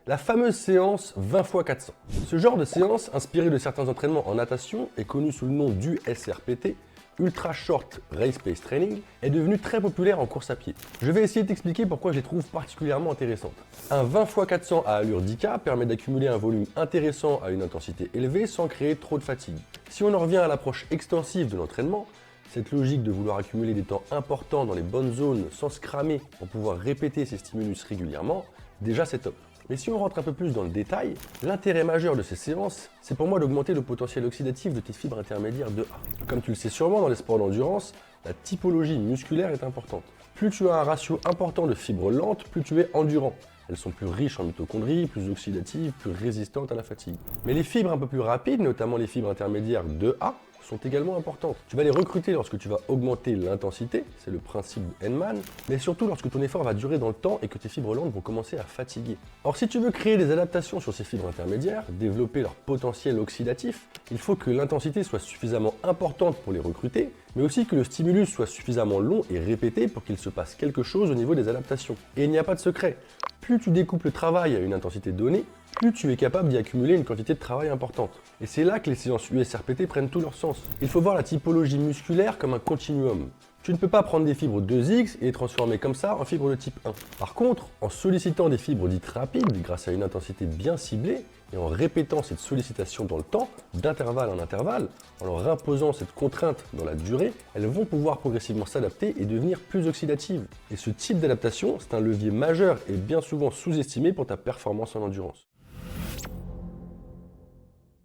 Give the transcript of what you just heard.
La fameuse séance 20 x 400. Ce genre de séance, inspiré de certains entraînements en natation, est connu sous le nom du SRPT, Ultra Short Race Pace Training, est devenu très populaire en course à pied. Je vais essayer de t'expliquer pourquoi je les trouve particulièrement intéressantes. Un 20 x 400 à allure 10K permet d'accumuler un volume intéressant à une intensité élevée sans créer trop de fatigue. Si on en revient à l'approche extensive de l'entraînement, cette logique de vouloir accumuler des temps importants dans les bonnes zones sans se cramer pour pouvoir répéter ces stimulus régulièrement, déjà c'est top. Mais si on rentre un peu plus dans le détail, l'intérêt majeur de ces séances, c'est pour moi d'augmenter le potentiel oxydatif de tes fibres intermédiaires de A. Comme tu le sais sûrement dans les sports d'endurance, la typologie musculaire est importante. Plus tu as un ratio important de fibres lentes, plus tu es endurant. Elles sont plus riches en mitochondries, plus oxydatives, plus résistantes à la fatigue. Mais les fibres un peu plus rapides, notamment les fibres intermédiaires de A, sont également importantes. Tu vas les recruter lorsque tu vas augmenter l'intensité, c'est le principe de Henman, mais surtout lorsque ton effort va durer dans le temps et que tes fibres lentes vont commencer à fatiguer. Or, si tu veux créer des adaptations sur ces fibres intermédiaires, développer leur potentiel oxydatif, il faut que l'intensité soit suffisamment importante pour les recruter, mais aussi que le stimulus soit suffisamment long et répété pour qu'il se passe quelque chose au niveau des adaptations. Et il n'y a pas de secret. Plus tu découpes le travail à une intensité donnée, plus tu es capable d'y accumuler une quantité de travail importante. Et c'est là que les séances USRPT prennent tout leur sens. Il faut voir la typologie musculaire comme un continuum. Tu ne peux pas prendre des fibres 2X et les transformer comme ça en fibres de type 1. Par contre, en sollicitant des fibres dites rapides grâce à une intensité bien ciblée et en répétant cette sollicitation dans le temps, d'intervalle en intervalle, en leur imposant cette contrainte dans la durée, elles vont pouvoir progressivement s'adapter et devenir plus oxydatives. Et ce type d'adaptation, c'est un levier majeur et bien souvent sous-estimé pour ta performance en endurance.